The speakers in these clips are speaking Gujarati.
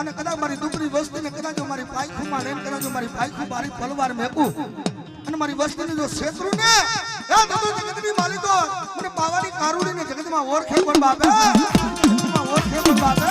અને કદાચ મારી દુબળી વસ્તીને કદાચ જો મારી પાયખુમાં લઈને કદાચ જો મારી પાયખું મારી તલવાર મેકું અને મારી વસ્તીને જો શેતરું ને એ તો જગતની માલિકો મને પાવાની કારુડીને જગતમાં ઓળખે પણ બાપે જગતમાં ઓળખે પણ બાપે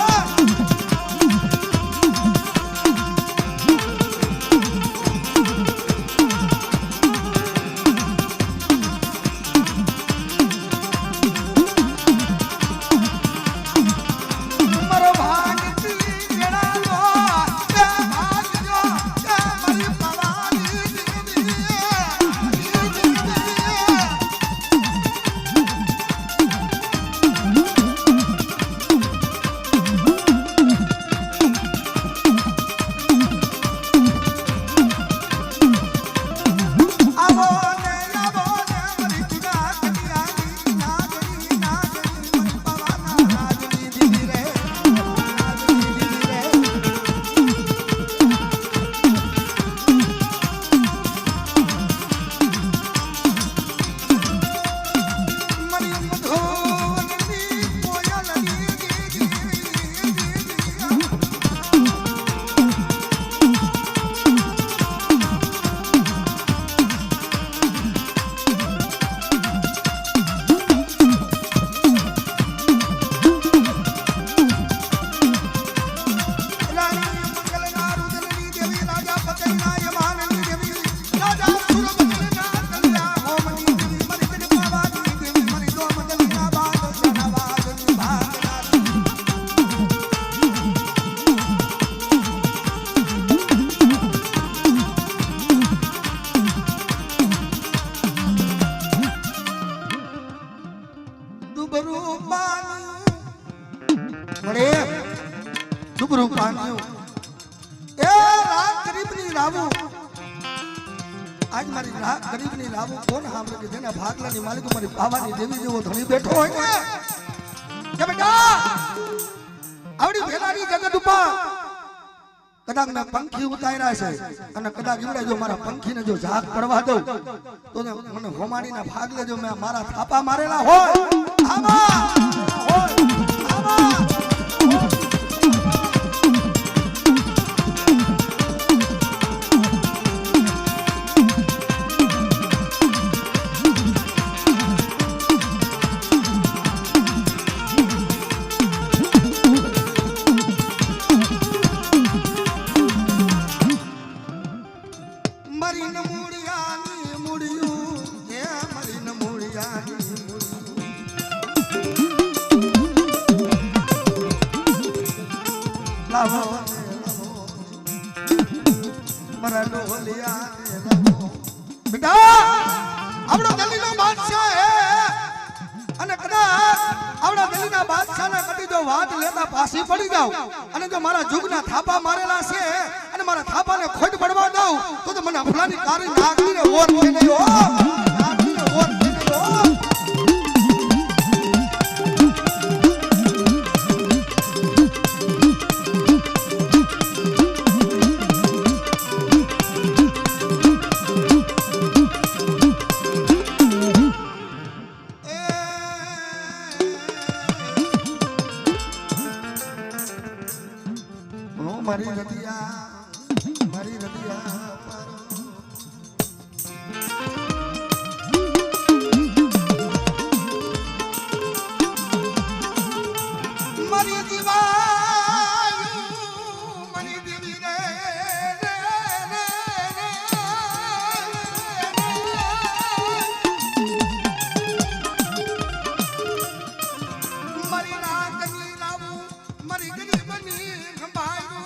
आज मारी गरीब नी लावू कोण हामले के जेना भागलानी मालिक मारी पावानी देवी जेवो धणी बैठो होय ने के बेटा आवडी भेलानी जगत ઉપર કદાચ મે પંખી ઉતાર્યા છે અને કદાચ ઈવડે જો મારા પંખીને જો ઝાક પડવા દઉં તો મને હોમાડીના ભાગલે જો મે મારા થાપા મારેલા હોય આમાં હોય આમાં बेटा आवड़ो दिल्लीनो बादशाह है અને કદાચ આવડા દિલ્હીના બાદશાહને કદી જો વાત લેતા પાછી પડી જાવ અને જો મારા જુગના થાપા મારેલા છે અને મારા થાપાને ખોટ પડવા દઉં તો મને અફલાની કારી નાગીને ઓર છે નહીં હો નાગીને ઓર છે નહીં હો મારી રતિયા મારી દીવાયું મારી દેવી રે મારી નાગની લાવું મારી ગરીબની ખંભાયું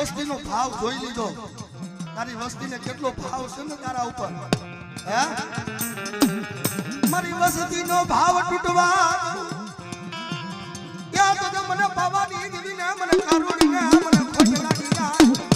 વસ્તીનો ભાવ જોઈ લીધો તારી વસ્તીને કેટલો ભાવ છે ને તારા ઉપર હે મારી વસ્તીનો ભાવ તૂટવા ત્યાં તો મને પાવાની દીવીને મને કારુડીને મને ખોટ લાગી જાય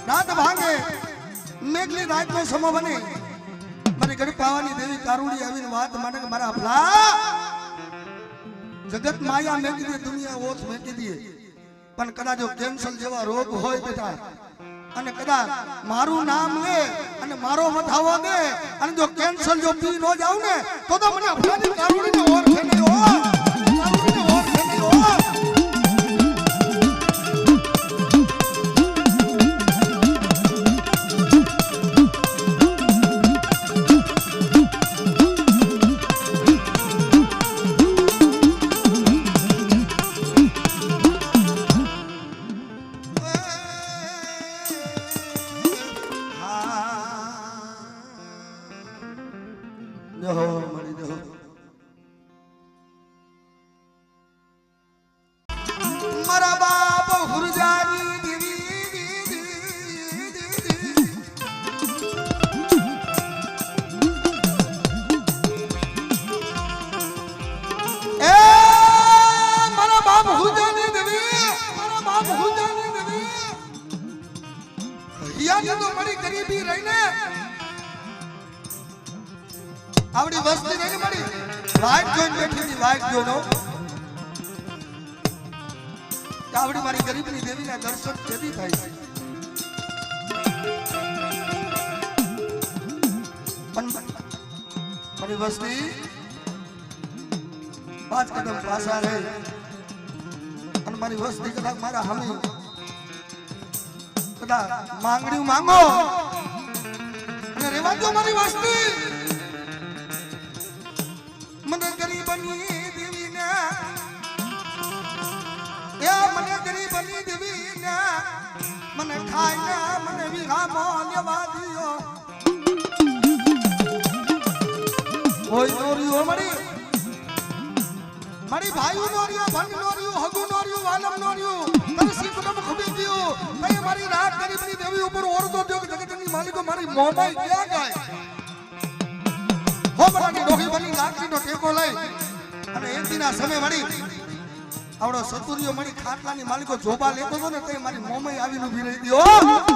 રાત ભાંગે મેઘલી રાતનો સમો બને મારી ઘડી પાવાની દેવી કારુડી આવીને વાત માને કે મારા અફલા જગત માયા મેકી દે દુનિયા ઓછ મેકી દે પણ કદાચ જો કેન્સર જેવા રોગ હોય બેટા અને કદાચ મારું નામ લે અને મારો વધાવો દે અને જો કેન્સર જો પી ન જાવ ને તો મને અફલાની કારુડીને ઓળખે નહીં હો કારુડીને ઓળખે નહીં હો મારા બાપ હુરજાની દેવી એ મારા બાપ હુરજાની દેવી મારા બાપ હુરજાની દેવી યાદ તો મારી ગરીબી રહીને આવડી વસ્તી રહીને મારી વાઈટ જોઈને બેઠી હતી વાઈટ જોનો આવડી મારી ગરીબની દેવીના દર્શન કેદી થાય છે મારી વસ્તી 5 કદમ પાછા રહે અને મારી વસ્તી કદાચ મારા હમી કદાચ માંગણી માંગો અને રેવા દો મારી વસ્તી મને ગરીબની દેવીના મને ગરીબની દેવીને મને ખાઈને મને વિરામો લેવા દિયો કોઈ નોરિયો મારી ભાઈઓ નોરિયો ભંગ નોરિયો હગુ નોરિયો વાલમ નોરિયો તરસી કદમ ખુબી દિયો તે મારી રાત ગરીબની દેવી ઉપર ઓરદો દો કે જગતની માલિકો મારી મોમાઈ ક્યાં ગાય હો મરાની ડોહી બની લાકડીનો ટેકો લઈ અને એક દિના સમય મળી આવડો સતુરિયો મળી ખાટલાની માલિકો જોબા લેતો હતો ને તે મારી મોમઈ આવીને ઊભી રહી ગયો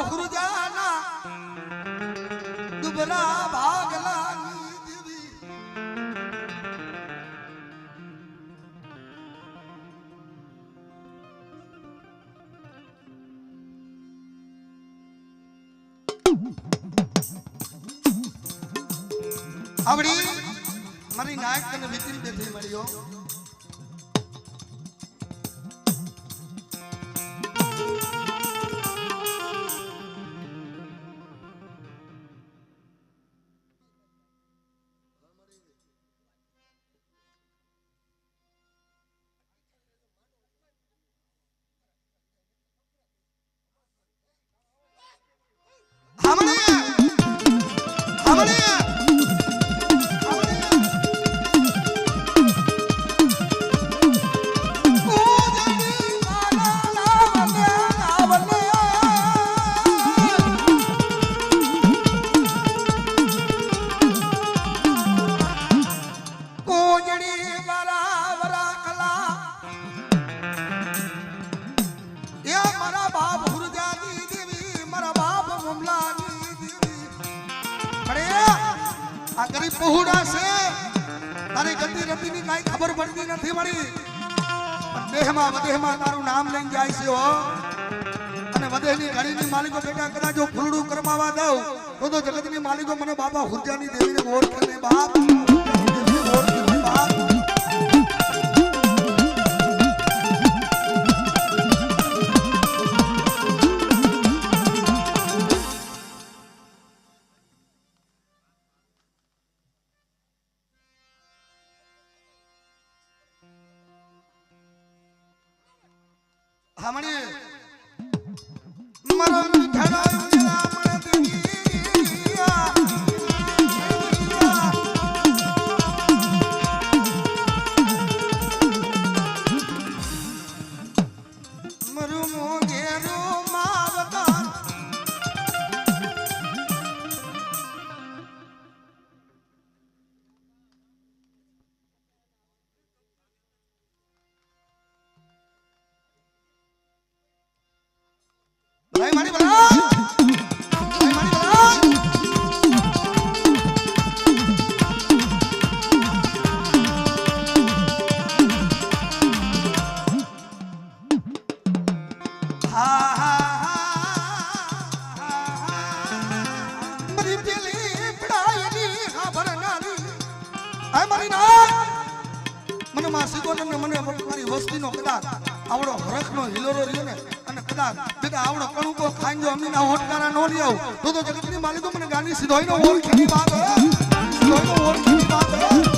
હુરજાના દુબરા ભાગલાની દેવી આવડી મારી નાયક તને વિક્રી બેઠી મળ્યો પહોળા છે તારી ગતિ રતિની કાઈ ખબર પડતી નથી મળી દેહમાં વધેમાં તારું નામ લઈને જાય છે હો અને વધેની ઘડીની માલિકો બેટા કદાચ જો ફૂલડું કરમાવા દઉં તો જગતની માલિકો મને બાબા હુરજાની દેવીને ઓળખે ને બાપ हमने मरो मिठड़ा मेरा मन दिया मरु मोगेरो मावता भाई मानी बला भाई मानी बला हा हा मरी पेली पड़ायनी खबर नाली आय मारी ना મને માસી કોને મને મારી વસ્તીનો કદાચ આવડો હરખનો હિલોરો રહ્યો ને અને કદાચ બેટા આવડો કણુકો ખાઈ જો અમીના હોટકારા નો લ્યો તો જગતની માલિકો મને ગાની સીધોઈનો ઓળખીની વાત હે સીધોઈનો ઓળખીની વાત હે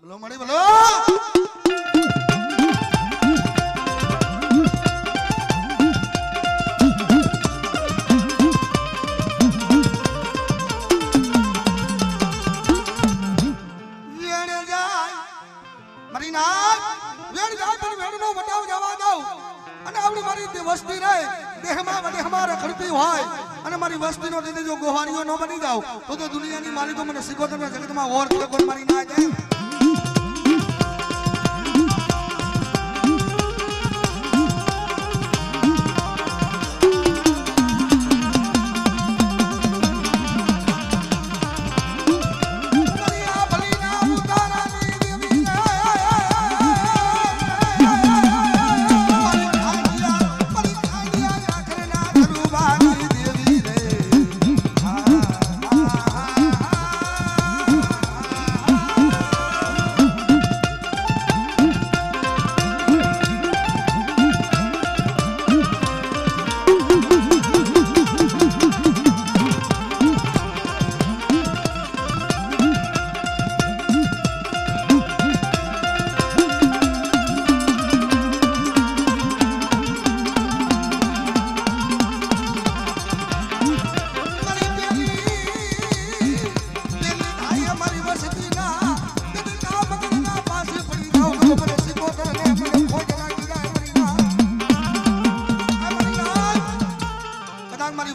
બોલો મળી બોલો મારી નાક વેણ જાય પણ વેણનો વટાવ જવા દઉં અને આવડી મારી વસ્તી રહે દેહમાં વડેહમાં રખડતી હોય અને મારી વસ્તીનો લીધે જો ગોહારીઓ ન બની જાવ તો દુનિયાની માલિકો મને સિકોતરના જગતમાં ઓળખે કોઈ મારી ના જાય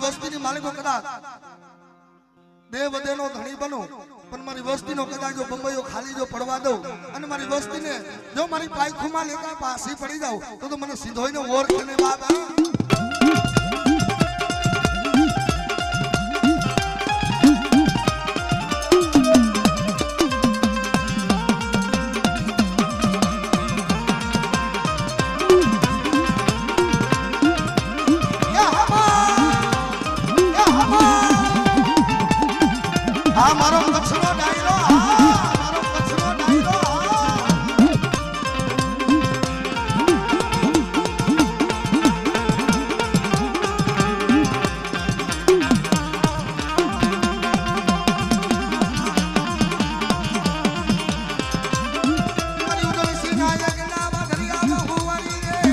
મારી વસ્તીની માલિકો કદાચ દેવદેનો ધણી બનો પણ મારી વસ્તીનો કદાચ જો બંબઈઓ ખાલી જો પડવા દઉં અને મારી વસ્તીને જો મારી પાયખુમાં લેતા પાછી પડી જાવ તો મને સીધોઈને ઓર કરીને બાબા મારો કચ્છનો ડાયરો મારો કચ્છનો ડાયરો મારી ઉડલ સિનાયક નાવા દરિયામાં હુવારી રે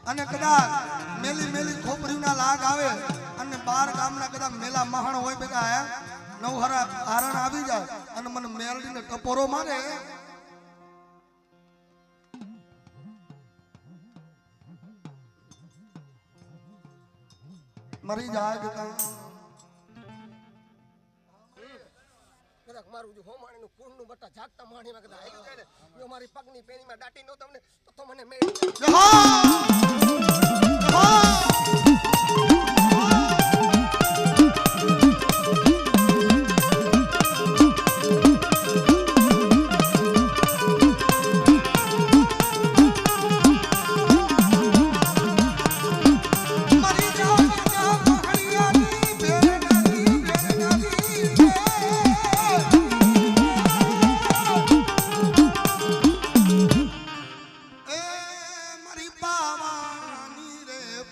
અને કદાચ મેલી મેલી ખોપરીના લાગ આવે અને બાર ગામના કદાચ મેલા મહાણ હોય બેટા નવહરા હારણ આવી જાય અને મને મેલડીને ટપોરો મારે મરી જાય બેટા મારું જો હોમાણીનું કુંડનું બટા જાગતા માણીમાં કદા આવી જાય ને જો મારી પગની પેણીમાં દાટી નો તમને તો મને મેળ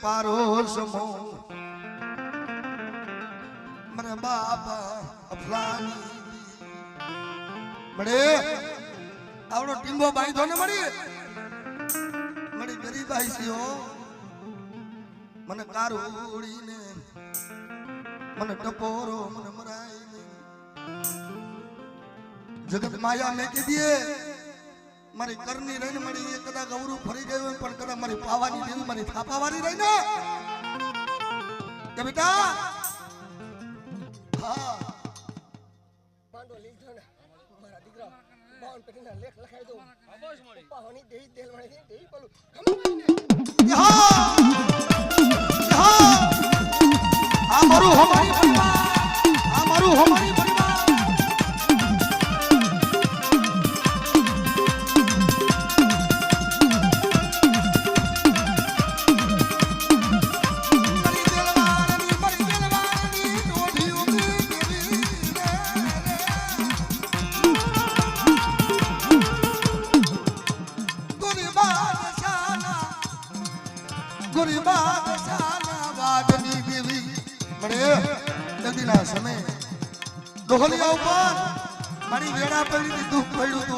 પારોસમો મરે બાબા અફલાની મળે આવડો ટીંબો બાંધો ને મળી ગરીબાઈ છે મને કારુડીને મને ટપોરો મને મરાઈ જગત માયા મેં કીધી મારી કરની રહીને મળી એ કદાચ ગૌરવ ફરી ગયું પણ કદાચ મારી પાવાની દેવી મારી થાપાવાળી રહી ને કે બેટા હા પાંડો લીધો ને મારા દીકરા બાવન પેટીના લેખ લખાઈ દઉં બસ મળી પાવાની દેહી તેલ મળી દેહી પેલું આ મારું હમારી પરિવાર આ મારું હમારી પરિવાર સમય ડોહલિયા ઉપર મારી વેડા પડી દુઃખ પડ્યું તો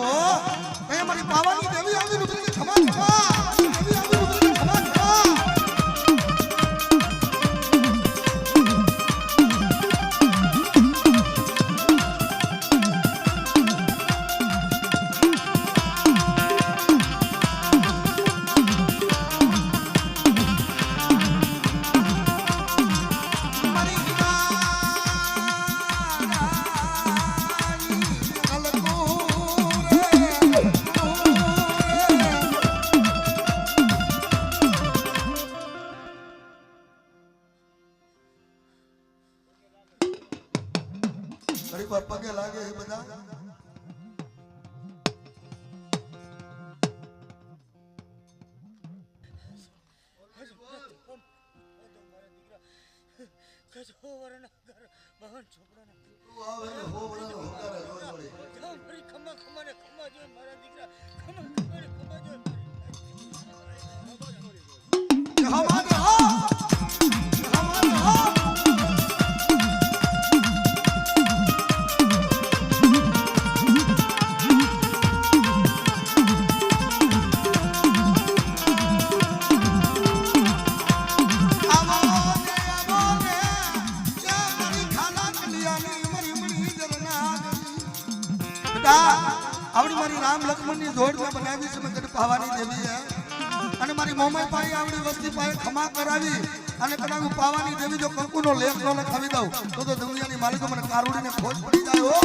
મારી પાવાની દેવી આવી રૂપી ખમા ખમા દેવી આવી રૂપી ખમા ખમા પગે લાગે એ બધા બહન છોકરાને તું આવે હો વરનો હોકારે જોઈ બેટા આવડી મારી રામ લક્ષ્મણની જોડ મેં બનાવી છે મેં કદી પાવાની દેવી હે અને મારી મોમાઈ પાસે આવડી વસ્તી પાસે ખમા કરાવી અને કદાચ હું પાવાની દેવી જો કંકુનો લેખ ન લખાવી દઉં તો દુનિયાની માલિકો મને કારુડીને ખોજ પડી જાય હો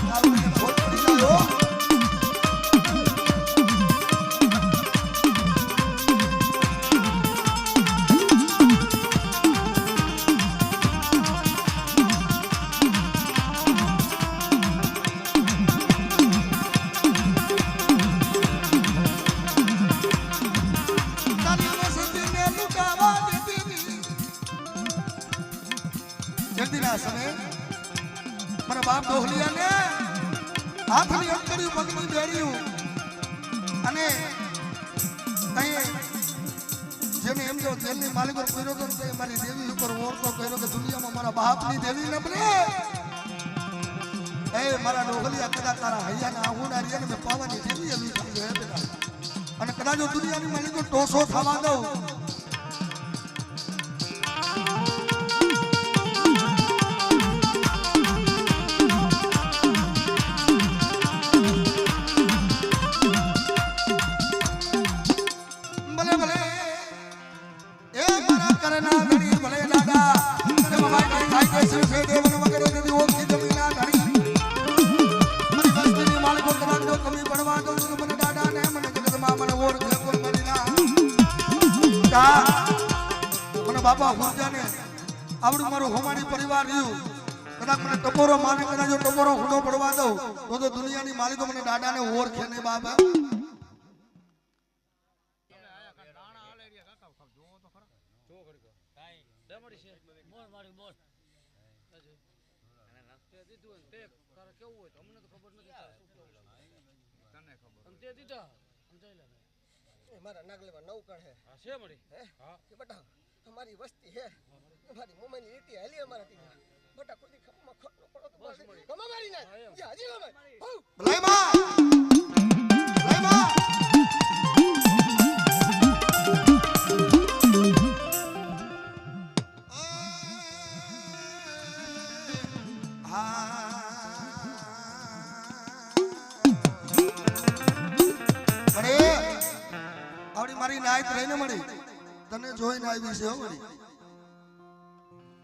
કારુડીને ખોજ પડી જાય હો મારા બાપ ડોહલિયાને હાથની અંતરી પગની બેડ્યું અને જેને એમ જો જેલની માલિકો કર્યો તો તે મારી દેવી ઉપર ઓરતો કર્યો કે દુનિયામાં મારા બાપની દેવી ન બને એ મારા ડોહલિયા કદાચ તારા હૈયાના આહુના રિયાને મેં પાવાની દેવી એવી સમજો હે બેટા અને કદાચ જો દુનિયાની માલિકો ટોસો થવા દઉં બાપા હુરજાને આવડું મારું હોમાડી પરિવાર રહ્યું કદાચ મને ટપોરો માને કદાચ જો ટપોરો હુડો પડવા દઉં તો દુનિયાની માલિકો મને દાદાને ઓળખે ને બાબા મારા નાગલેમાં નવ કણ હે મળી હે બટા અમારી વસ્તી હે અમારી મોમાની રીતિ હાલી અમારાથી બટા કોઈ ખમમાં ખોટ ન પડો તો કમા મારી ના હજી ભલે માં મારી નાયત રહીને મળી તને જોઈને આવી છે મળી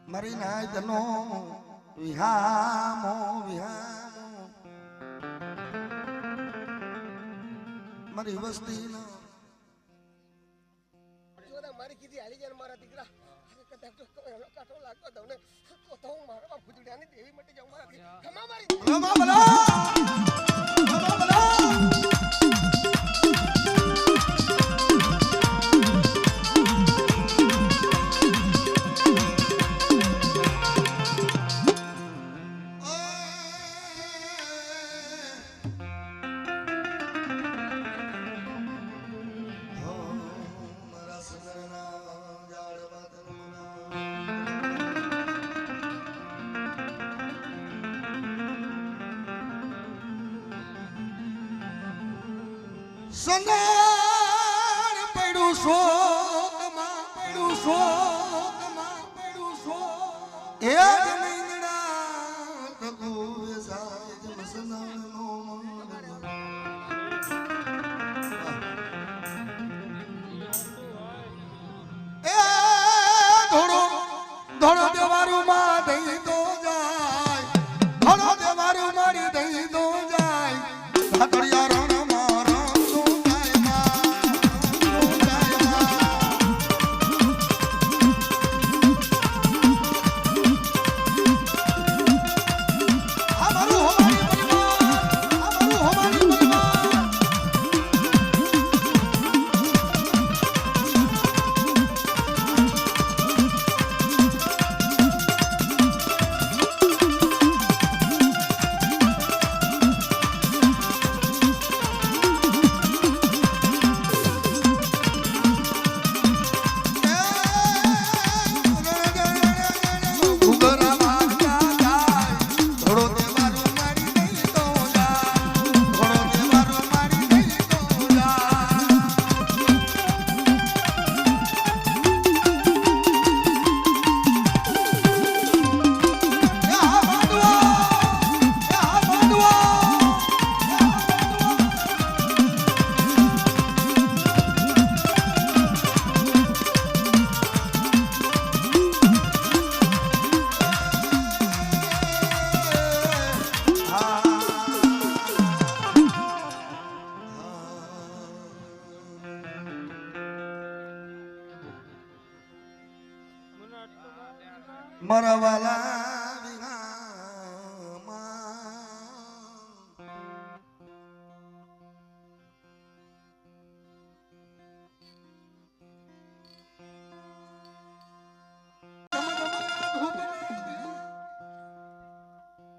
મારી નાયત નો વિહામો મારી વસ્તી નો જોડા મારી કીધી હાલી જાય મારા દીકરા કદાચ તો કાટો લાગતો દઉં ને તો હું મારા ફૂજડિયાની દેવી માટે જાઉં મારા ખમા મારી સંગાણ પડ્યું શોકમાં પડ્યું શોકમાં પડ્યું શોક એ જ નીંદણા તકુ વેસાય જ મસનાનો એ ધોળો ધોળો દેવારું માં દઈ દો જાય ધોળો દેવારું મારી દઈ દો જાય ઠાકરિયા મારા વાલા વિહામાં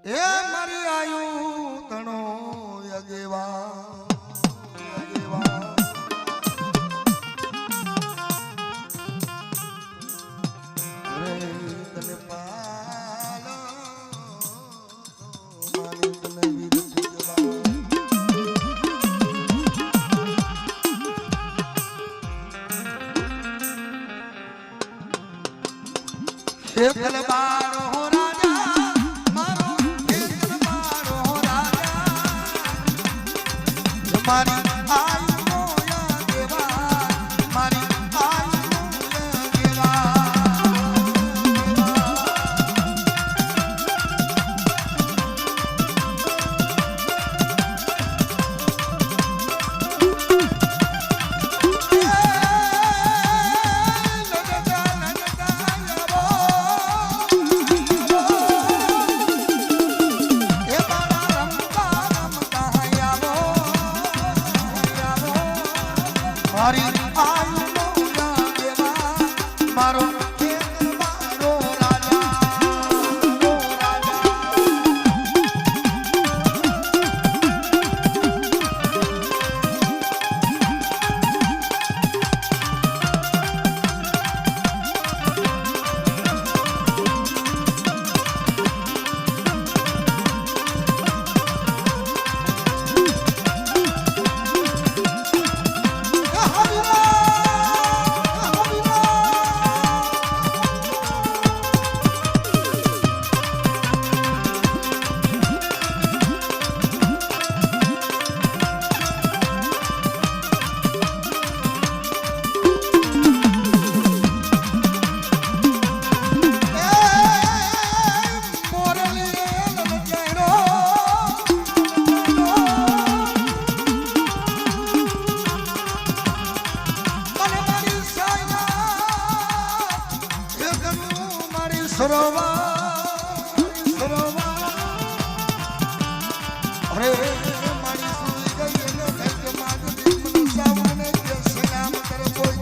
એ મારી આયુ તણો યગેવા ખેતલ બારો રાજા મારો ખેતલ બારો રાજા મારી આયુ નો યગેવા મારી આયુ નો યગેવા મારી આયુ નો યગેવા મારો ખેતલ બારો રાજા અરે મારી સુઈ ગઈ ને કઈક માગ દીપ ન સાવને કે સલામ કર કોઈ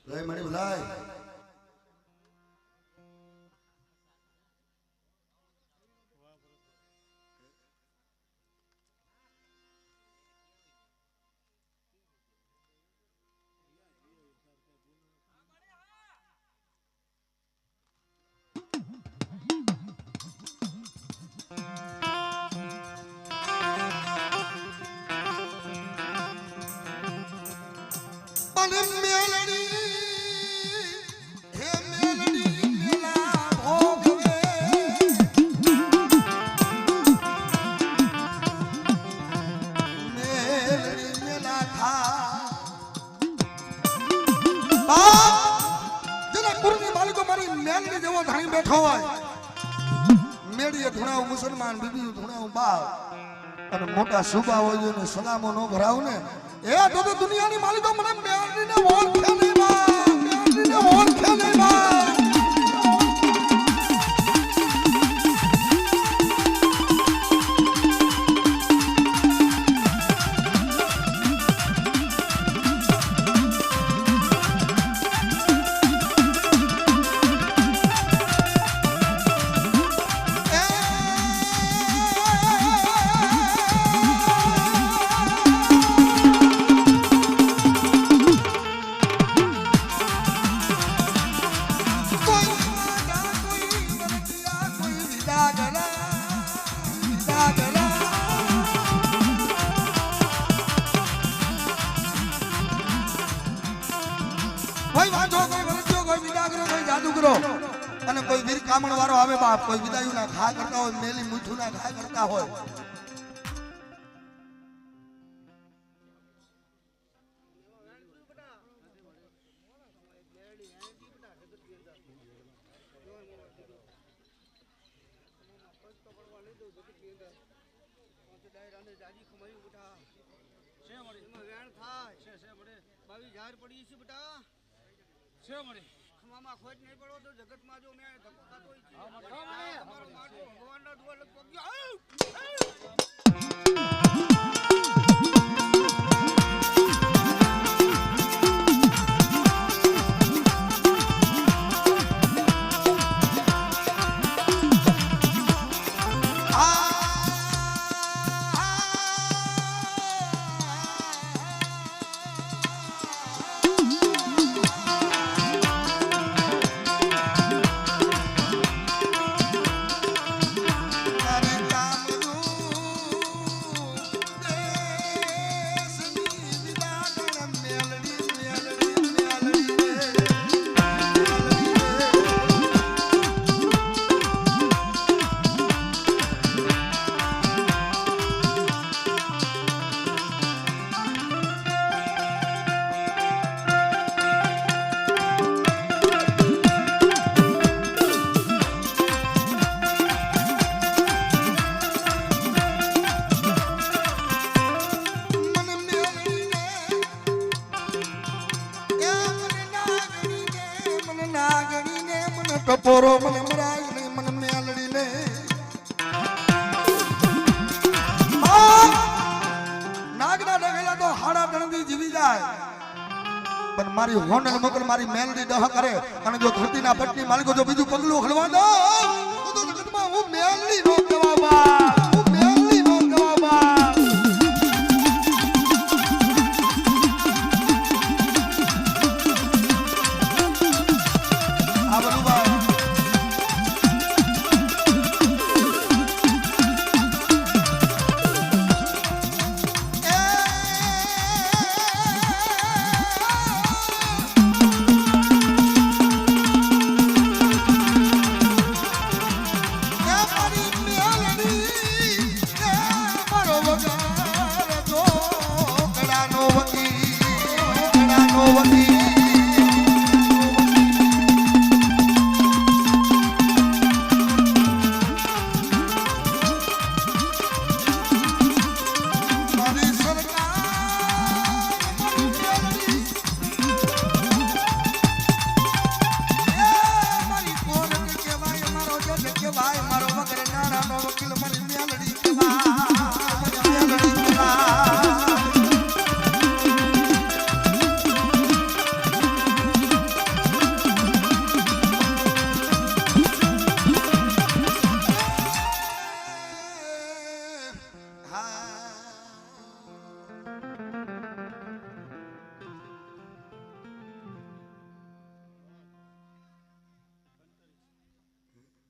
લઈ મણી ભલાઈ માલિકો મારી મેલની જેવો ધણી બેઠો હોય મેળીએ ધૂણાવું મુસલમાન બીબી ધૂણાવું બાપ અને મોટા સુબા હોય ને સલામો નો ભરાવ ને એ તો દુનિયાની માલિકો મને મેલની ઓળખે નહીં બા મેલની ઓળખે નહીં બા અને કોઈ વીર કામણ વાળો આવે બાપ કોઈ વિદાયું ના ઘા કરતા હોય મેલી મીઠું ના ઘા કરતા હોય મામા ખોટ નહીં પડો તો જગતમાં જો મેં ધક્કો ખાતો હોય છે તમારો માટો ભગવાનના દુઆ લગ પગ્યો ટપોરો મને મરાય ને મને મેલડી ને નાગના ડગેલા તો હાડા ગણતી જીવી જાય પણ મારી હોનલ મગર મારી મેલડી દહ કરે અને જો ધરતીના પટની માલિકો જો બીજું પગલું ખડવા દો તો જગતમાં હું મેલડી નો